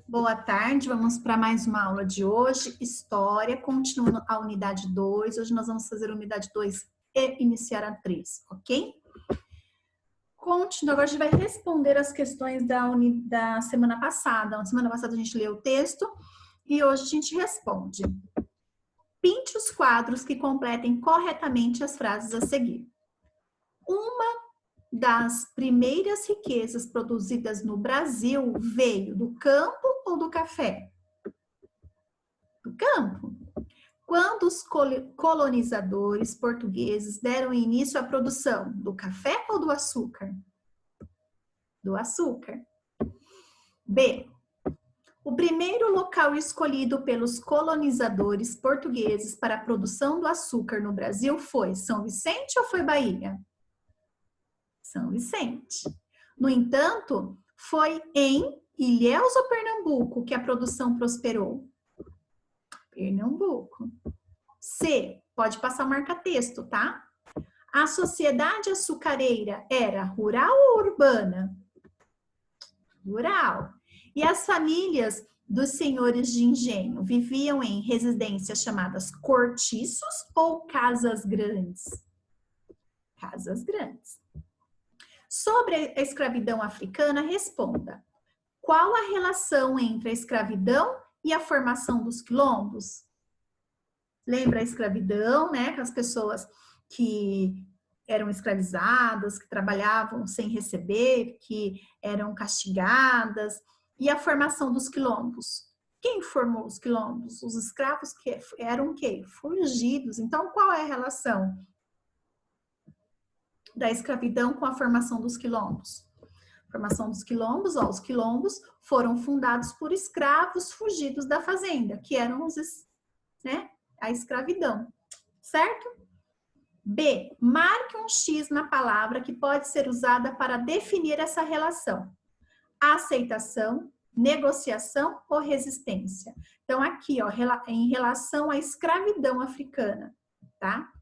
Boa tarde, vamos para mais uma aula de hoje, História, continuando a unidade 2. Hoje nós vamos fazer a unidade 2 e iniciar a 3, ok? Agora a gente vai responder as questões da semana passada. Na semana passada a gente leu o texto e hoje a gente responde. Pinte os quadros que completem corretamente as frases a seguir. Uma das primeiras riquezas produzidas no Brasil veio do campo ou do café? Do campo. Quando os colonizadores portugueses deram início à produção do café ou do açúcar? Do açúcar. B. O primeiro local escolhido pelos colonizadores portugueses para a produção do açúcar no Brasil foi São Vicente ou foi Bahia? São Vicente. No entanto, foi em Ilhéus ou Pernambuco que a produção prosperou? Pernambuco. C. Pode passar o marca-texto, tá? A sociedade açucareira era rural ou urbana? Rural. E as famílias dos senhores de engenho viviam em residências chamadas cortiços ou casas grandes? Casas grandes. Sobre a escravidão africana, responda. Qual a relação entre a escravidão e a formação dos quilombos? Lembra a escravidão, né? Com as pessoas que eram escravizadas, que trabalhavam sem receber, que eram castigadas. E a formação dos quilombos? Quem formou os quilombos? Os escravos que eram o quê? Fugidos. Então, qual é a relação da escravidão com a formação dos quilombos? Formação dos quilombos, os quilombos foram fundados por escravos fugidos da fazenda, que eram a escravidão, certo? B. Marque um X na palavra que pode ser usada para definir essa relação. Aceitação, negociação ou resistência. Então, aqui, ó, em relação à escravidão africana, tá?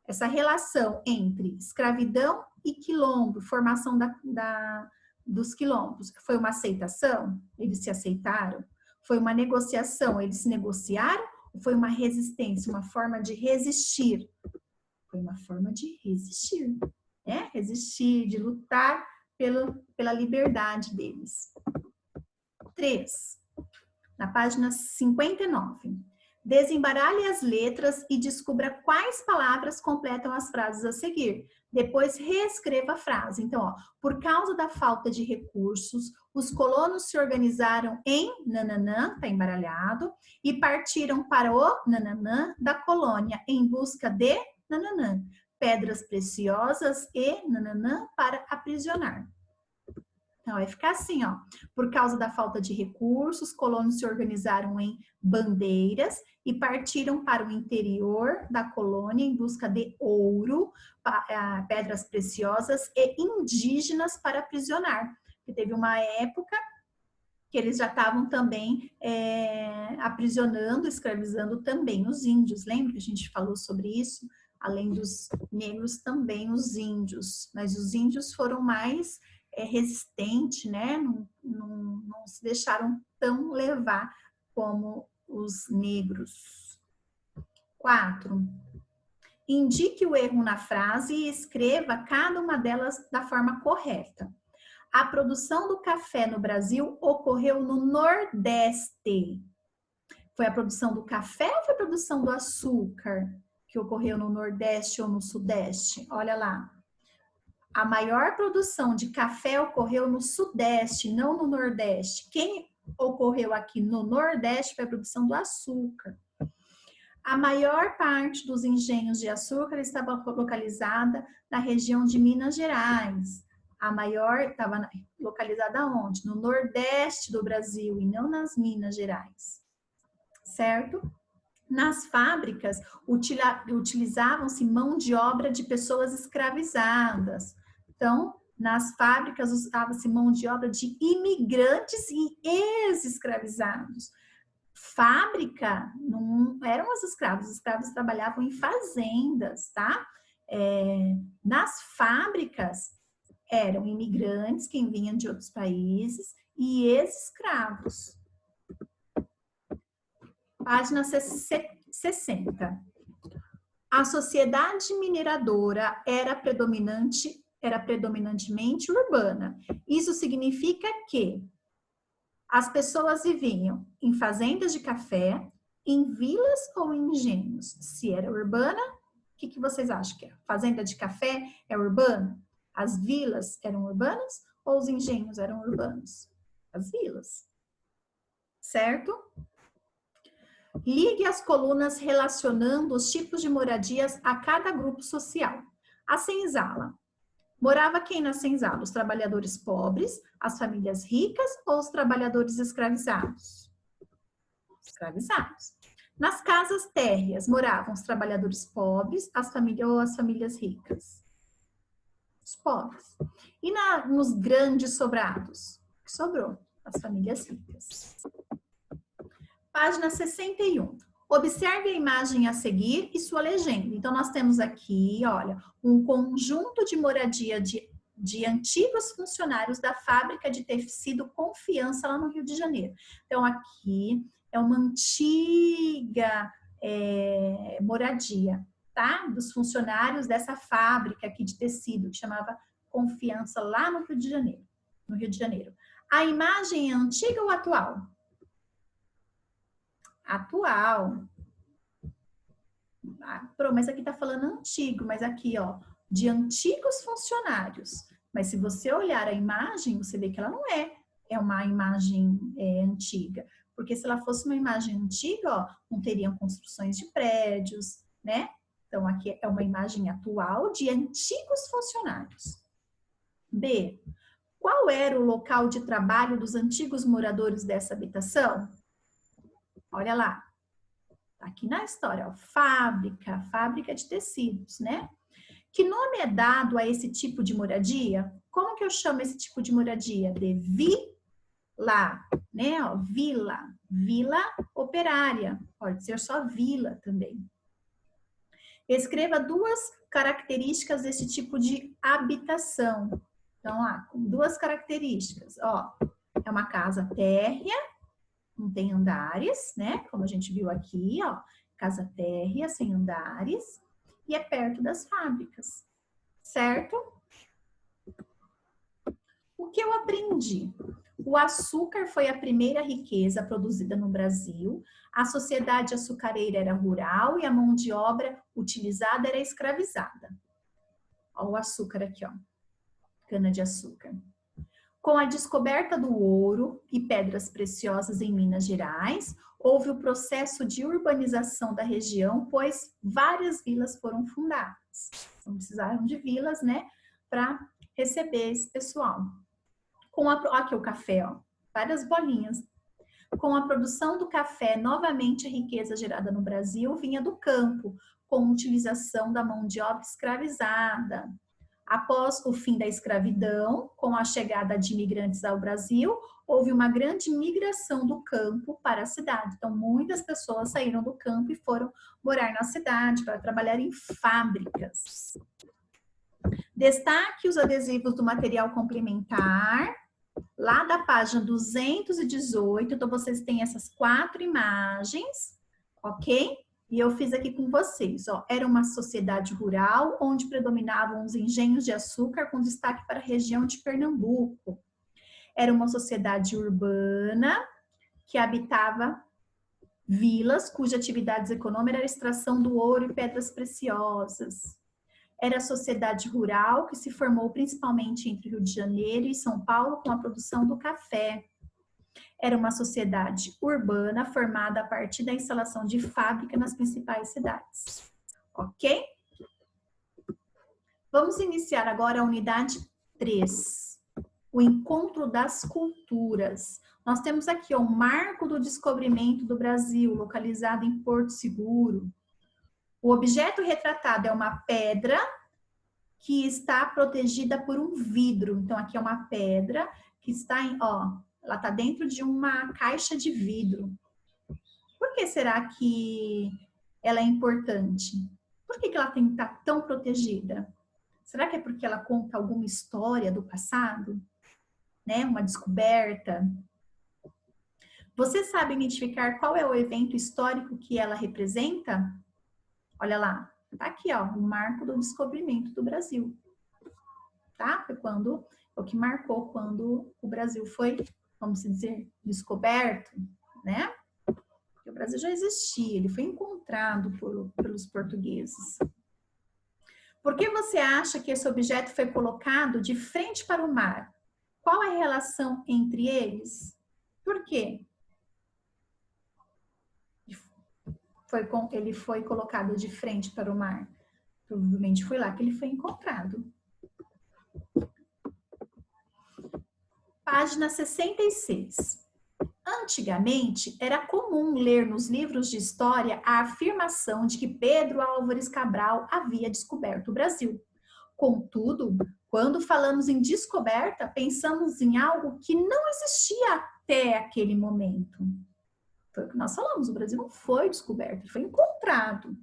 Essa relação entre escravidão e quilombo, formação dos quilombos, foi uma aceitação? Eles se aceitaram? Foi uma negociação? Eles se negociaram? Ou foi uma resistência, uma forma de resistir? Foi uma forma de resistir, né? Resistir, de lutar pela liberdade deles. 3. Na página 59. Desembaralhe as letras e descubra quais palavras completam as frases a seguir. Depois reescreva a frase. Então, ó, por causa da falta de recursos, os colonos se organizaram em nananã, tá embaralhado, e partiram para o nananã da colônia em busca de nananã, pedras preciosas e nananã para aprisionar. Então, vai ficar assim, ó. Por causa da falta de recursos, colonos se organizaram em bandeiras e partiram para o interior da colônia em busca de ouro, pedras preciosas e indígenas para aprisionar. Porque teve uma época que eles já estavam também aprisionando, escravizando também os índios. Lembra que a gente falou sobre isso? Além dos negros, também os índios. Mas os índios foram mais resistentes, né? Não se deixaram tão levar como os negros. 4. Indique o erro na frase e escreva cada uma delas da forma correta. A produção do café no Brasil ocorreu no Nordeste. Foi a produção do café ou foi a produção do açúcar que ocorreu no Nordeste ou no Sudeste? Olha lá. A maior produção de café ocorreu no Sudeste, não no Nordeste. Quem ocorreu aqui no Nordeste foi a produção do açúcar. A maior parte dos engenhos de açúcar estava localizada na região de Minas Gerais. A maior estava localizada onde? No Nordeste do Brasil e não nas Minas Gerais. Certo? Nas fábricas, utilizavam-se mão de obra de pessoas escravizadas. Então, nas fábricas, usava-se mão de obra de imigrantes e ex-escravizados. Fábrica não eram os escravos trabalhavam em fazendas, tá? Nas fábricas, eram imigrantes, quem vinham de outros países, e ex-escravos. Página 60. A sociedade mineradora era predominantemente urbana. Isso significa que as pessoas viviam em fazendas de café, em vilas ou em engenhos. Se era urbana, o que vocês acham que é? Fazenda de café é urbana? As vilas eram urbanas ou os engenhos eram urbanos? As vilas. Certo? Ligue as colunas relacionando os tipos de moradias a cada grupo social. A senzala. Morava quem na senzala? Os trabalhadores pobres, as famílias ricas ou os trabalhadores escravizados? Escravizados. Nas casas térreas, moravam os trabalhadores pobres, as famílias ricas? Os pobres. E nos grandes sobrados? O que sobrou? As famílias ricas. Página 61. Observe a imagem a seguir e sua legenda. Então, nós temos aqui, olha, um conjunto de moradia de antigos funcionários da fábrica de tecido Confiança, lá no Rio de Janeiro. Então, aqui é uma antiga moradia, tá? Dos funcionários dessa fábrica aqui de tecido, que chamava Confiança, lá no Rio de Janeiro. No Rio de Janeiro. A imagem é antiga ou atual? Atual. Mas aqui tá falando antigo, mas aqui, ó, de antigos funcionários. Mas se você olhar a imagem, você vê que ela não é uma imagem antiga. Porque se ela fosse uma imagem antiga, ó, não teriam construções de prédios, né? Então, aqui é uma imagem atual de antigos funcionários. B. Qual era o local de trabalho dos antigos moradores dessa habitação? Olha lá, aqui na história, ó, fábrica de tecidos, né? Que nome é dado a esse tipo de moradia? Como que eu chamo esse tipo de moradia? De vila, né? Ó, vila operária, pode ser só vila também. Escreva duas características desse tipo de habitação. Então, com duas características, ó, é uma casa térrea, não tem andares, né? Como a gente viu aqui, ó, casa térrea, sem andares, e é perto das fábricas, certo? O que eu aprendi? O açúcar foi a primeira riqueza produzida no Brasil, a sociedade açucareira era rural e a mão de obra utilizada era escravizada. Ó, o açúcar aqui, ó, cana de açúcar. Com a descoberta do ouro e pedras preciosas em Minas Gerais, houve o processo de urbanização da região, pois várias vilas foram fundadas. Então, precisaram de vilas, né, para receber esse pessoal. Aqui o café, ó, várias bolinhas. Com a produção do café, novamente a riqueza gerada no Brasil vinha do campo, com utilização da mão de obra escravizada. Após o fim da escravidão, com a chegada de imigrantes ao Brasil, houve uma grande migração do campo para a cidade. Então, muitas pessoas saíram do campo e foram morar na cidade para trabalhar em fábricas. Destaque os adesivos do material complementar, lá da página 218. Então, vocês têm essas 4 imagens, ok? E eu fiz aqui com vocês, ó, era uma sociedade rural onde predominavam os engenhos de açúcar com destaque para a região de Pernambuco. Era uma sociedade urbana que habitava vilas cuja atividades econômicas era a extração do ouro e pedras preciosas. Era a sociedade rural que se formou principalmente entre Rio de Janeiro e São Paulo com a produção do café. Era uma sociedade urbana formada a partir da instalação de fábrica nas principais cidades. Ok? Vamos iniciar agora a unidade 3. O encontro das culturas. Nós temos aqui ó, o marco do descobrimento do Brasil, localizado em Porto Seguro. O objeto retratado é uma pedra que está protegida por um vidro. Então, aqui é uma pedra que está em, ó, ela está dentro de uma caixa de vidro. Por que será que ela é importante? Por que ela tem que estar tão protegida? Será que é porque ela conta alguma história do passado? Né? Uma descoberta? Você sabe identificar qual é o evento histórico que ela representa? Olha lá, tá aqui, ó, o marco do descobrimento do Brasil. Tá? Foi o que marcou quando o Brasil foi, vamos dizer, descoberto, né? Porque o Brasil já existia, ele foi encontrado pelos portugueses. Por que você acha que esse objeto foi colocado de frente para o mar? Qual é a relação entre eles? Por quê? Ele foi colocado de frente para o mar. Provavelmente foi lá que ele foi encontrado. Página 66. Antigamente, era comum ler nos livros de história a afirmação de que Pedro Álvares Cabral havia descoberto o Brasil. Contudo, quando falamos em descoberta, pensamos em algo que não existia até aquele momento. Foi o que nós falamos, o Brasil não foi descoberto, ele foi encontrado.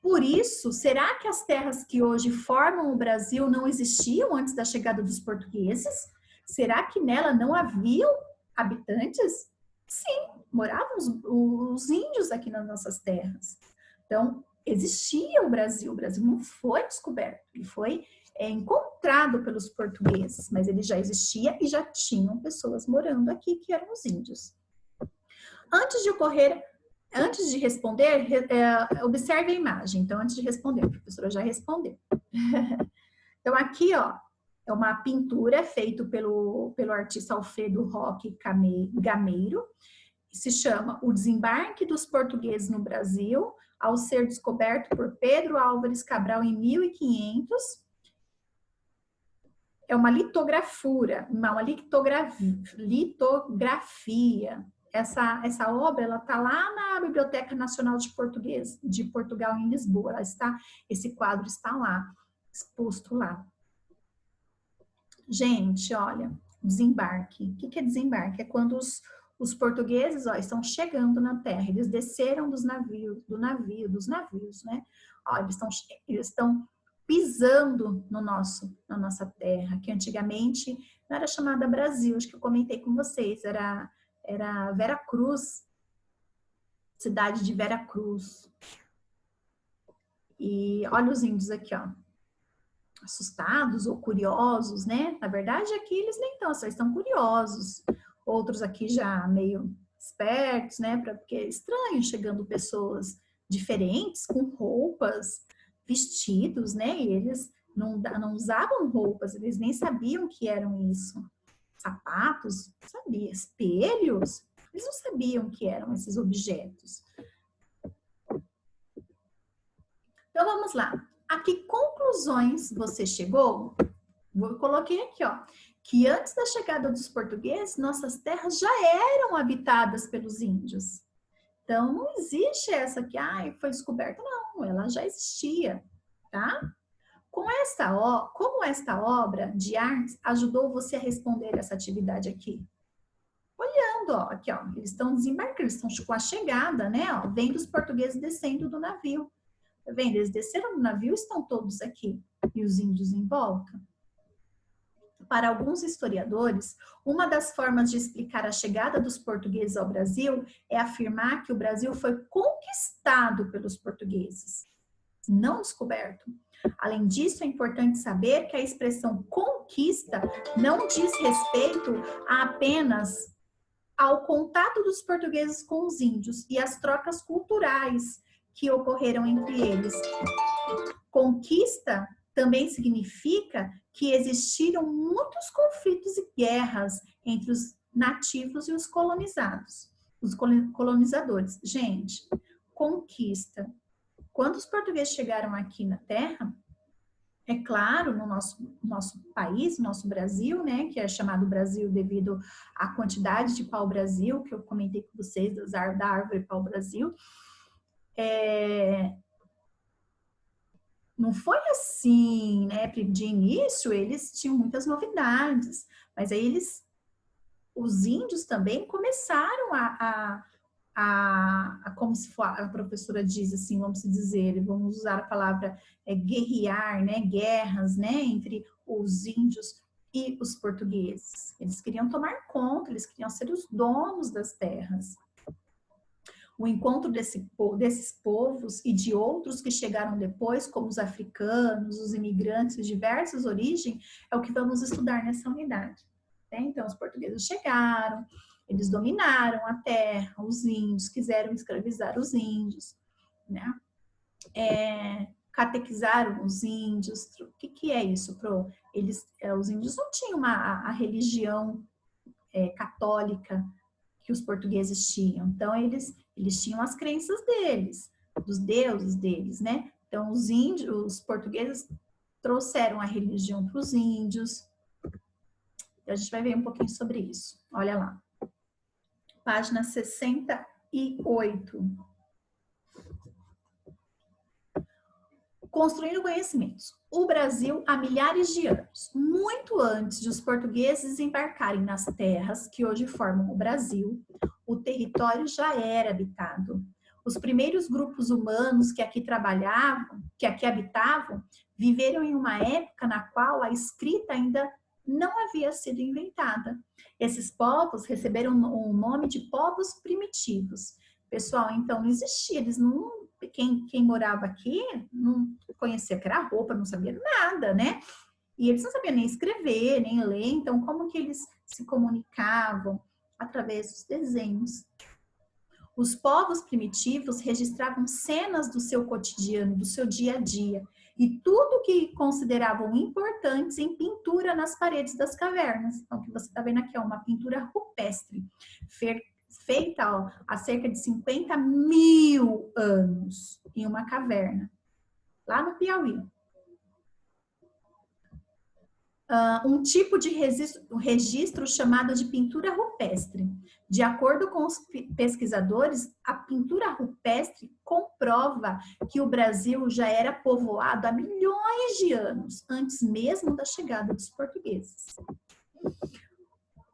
Por isso, será que as terras que hoje formam o Brasil não existiam antes da chegada dos portugueses? Será que nela não haviam habitantes? Sim, moravam os índios aqui nas nossas terras. Então, existia o Brasil não foi descoberto, ele foi encontrado pelos portugueses, mas ele já existia e já tinham pessoas morando aqui que eram os índios. Antes de responder, observe a imagem. Então, antes de responder, a professora já respondeu. Então, aqui, ó, é uma pintura feita pelo artista Alfredo Roque Gameiro. Se chama O Desembarque dos Portugueses no Brasil, ao ser descoberto por Pedro Álvares Cabral em 1500. É uma litografia. Essa obra, ela está lá na Biblioteca Nacional de Portugal, em Lisboa. Esse quadro está lá, exposto lá. Gente, olha, desembarque. O que é desembarque? É quando os portugueses, ó, estão chegando na terra. Eles desceram dos navios, né? Ó, eles estão pisando na nossa terra, que antigamente não era chamada Brasil, acho que eu comentei com vocês, era Veracruz, cidade de Veracruz. E olha os índios aqui, ó, assustados ou curiosos, né? Na verdade, aqui eles nem estão, só estão curiosos. Outros aqui já meio espertos, né? Porque é estranho chegando pessoas diferentes, com roupas, vestidos, né? E eles não usavam roupas, eles nem sabiam que eram isso. Sapatos, sabia, espelhos, eles não sabiam que eram esses objetos. Então, vamos lá. A que conclusões você chegou? Eu coloquei aqui, ó, que antes da chegada dos portugueses, nossas terras já eram habitadas pelos índios. Então, não existe essa que, foi descoberta. Não, ela já existia, tá? Como esta obra de arte ajudou você a responder essa atividade aqui? Olhando, ó, aqui, ó, eles estão desembarcando, eles estão com a chegada, né? Ó, vendo os portugueses descendo do navio. Tá vendo? Eles desceram do navio, estão todos aqui. E os índios em volta. Para alguns historiadores, uma das formas de explicar a chegada dos portugueses ao Brasil é afirmar que o Brasil foi conquistado pelos portugueses, não descoberto. Além disso, é importante saber que a expressão conquista não diz respeito apenas ao contato dos portugueses com os índios e as trocas culturais que ocorreram entre eles. Conquista também significa que existiram muitos conflitos e guerras entre os nativos e os colonizados, os colonizadores. Gente, conquista. Quando os portugueses chegaram aqui na Terra, é claro, no nosso país, nosso Brasil, né, que é chamado Brasil devido à quantidade de pau-brasil, que eu comentei com vocês, da árvore pau-brasil, não foi assim, né, de início eles tinham muitas novidades, mas aí os índios também começaram como se for, a professora diz assim, vamos usar a palavra guerrear, né, guerras, né, entre os índios e os portugueses. Eles queriam tomar conta, eles queriam ser os donos das terras. O encontro desses povos e de outros que chegaram depois, como os africanos, os imigrantes de diversas origens, é o que vamos estudar nessa unidade. Né? Então, os portugueses chegaram, eles dominaram a terra, os índios, quiseram escravizar os índios, né? Catequizaram os índios. O que é isso? Os índios não tinham a religião católica que os portugueses tinham. Então, eles tinham as crenças deles, dos deuses deles, né? Então, os portugueses trouxeram a religião para os índios. A gente vai ver um pouquinho sobre isso. Olha lá. Página 68. Construindo conhecimentos. O Brasil, há milhares de anos, muito antes de os portugueses desembarcarem nas terras que hoje formam o Brasil, o território já era habitado. Os primeiros grupos humanos que aqui trabalhavam, que aqui habitavam, viveram em uma época na qual a escrita ainda não havia sido inventada. Esses povos receberam o nome de povos primitivos. Pessoal, então não existia, eles não... Quem morava aqui não conhecia que era roupa, não sabia nada, né? E eles não sabiam nem escrever, nem ler, então como que eles se comunicavam? Através dos desenhos. Os povos primitivos registravam cenas do seu cotidiano, do seu dia a dia, e tudo que consideravam importantes em pintura nas paredes das cavernas. Então, o que você está vendo aqui é uma pintura rupestre, feita há cerca de 50 mil anos em uma caverna, lá no Piauí. Um tipo de registro chamado de pintura rupestre. De acordo com os pesquisadores, a pintura rupestre comprova que o Brasil já era povoado há milhões de anos, antes mesmo da chegada dos portugueses.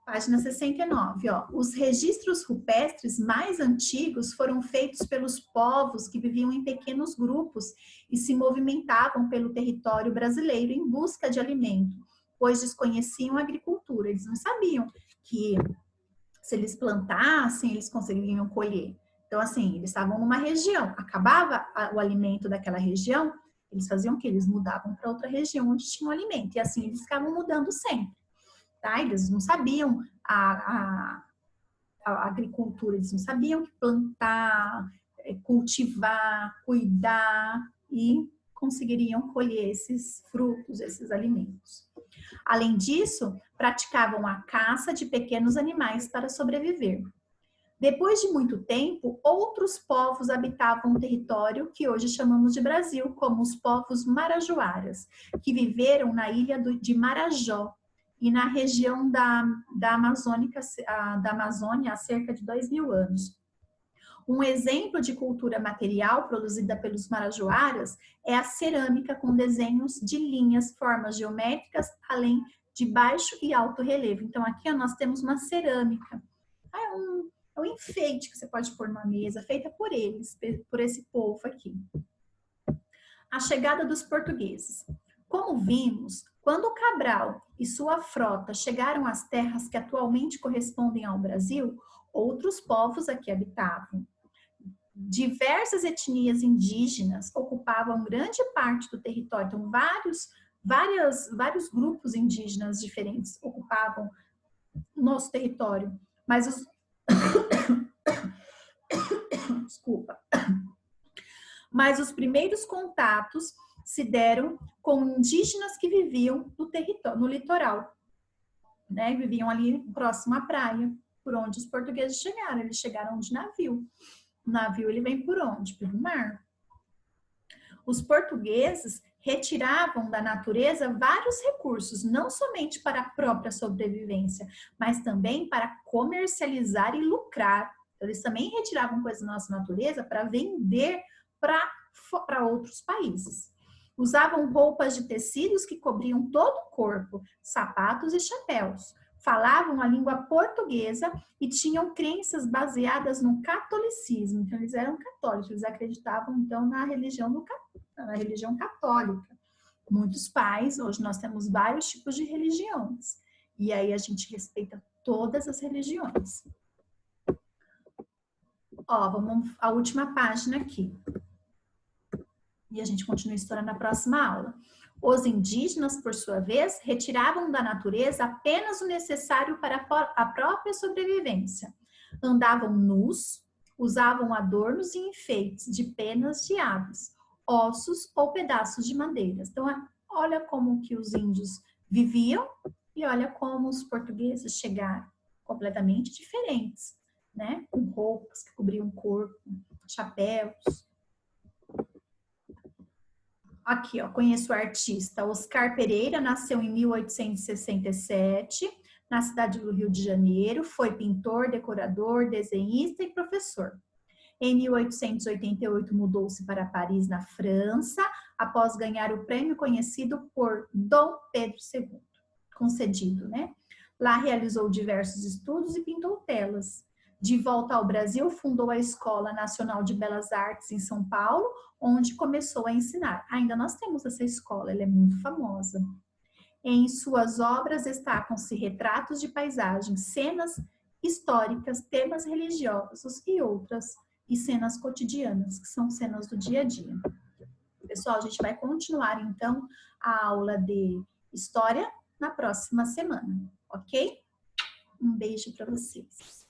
Página 69, ó. Os registros rupestres mais antigos foram feitos pelos povos que viviam em pequenos grupos e se movimentavam pelo território brasileiro em busca de alimento, pois desconheciam a agricultura. Eles não sabiam que se eles plantassem, eles conseguiriam colher. Então, assim, eles estavam numa região, acabava o alimento daquela região, eles faziam o quê? Eles mudavam para outra região onde tinha o alimento, e assim eles ficavam mudando sempre. Tá? Eles não sabiam a agricultura, eles não sabiam que plantar, cultivar, cuidar e conseguiriam colher esses frutos, esses alimentos. Além disso, praticavam a caça de pequenos animais para sobreviver. Depois de muito tempo, outros povos habitavam o território que hoje chamamos de Brasil, como os povos marajoaras, que viveram na ilha de Marajó, e na região da Amazônia há cerca de 2.000 anos. Um exemplo de cultura material produzida pelos marajoaras é a cerâmica com desenhos de linhas, formas geométricas, além de baixo e alto relevo. Então, aqui nós temos uma cerâmica. É um enfeite que você pode pôr numa mesa, feita por eles, por esse povo aqui. A chegada dos portugueses. Como vimos, quando Cabral e sua frota chegaram às terras que atualmente correspondem ao Brasil, outros povos aqui habitavam. Diversas etnias indígenas ocupavam grande parte do território, então vários grupos indígenas diferentes ocupavam o nosso território, mas os desculpa. Mas os primeiros contatos se deram com indígenas que viviam no território, no litoral, né? Viviam ali próximo à praia, por onde os portugueses chegaram. Eles chegaram de navio. O navio ele vem por onde? Pelo mar. Os portugueses retiravam da natureza vários recursos, não somente para a própria sobrevivência, mas também para comercializar e lucrar. Eles também retiravam coisas da nossa natureza para vender para outros países. Usavam roupas de tecidos que cobriam todo o corpo, sapatos e chapéus. Falavam a língua portuguesa e tinham crenças baseadas no catolicismo. Então, eles eram católicos, eles acreditavam, então, na religião católica. muitos pais, hoje nós temos vários tipos de religiões. E aí a gente respeita todas as religiões. Ó, vamos à última página aqui. E a gente continua a história na próxima aula. Os indígenas, por sua vez, retiravam da natureza apenas o necessário para a própria sobrevivência. Andavam nus, usavam adornos e enfeites de penas de aves, ossos ou pedaços de madeira. Então, olha como que os índios viviam e olha como os portugueses chegaram, completamente diferentes, né? Com roupas que cobriam o corpo, chapéus. Aqui, ó, conheço o artista Oscar Pereira, nasceu em 1867, na cidade do Rio de Janeiro, foi pintor, decorador, desenhista e professor. Em 1888, mudou-se para Paris, na França, após ganhar o prêmio conhecido por Dom Pedro II, concedido, né? Lá realizou diversos estudos e pintou telas. De volta ao Brasil, fundou a Escola Nacional de Belas Artes em São Paulo, onde começou a ensinar. Ainda nós temos essa escola, ela é muito famosa. Em suas obras destacam-se retratos de paisagens, cenas históricas, temas religiosos e cenas cotidianas, que são cenas do dia a dia. Pessoal, a gente vai continuar então a aula de história na próxima semana, ok? Um beijo para vocês.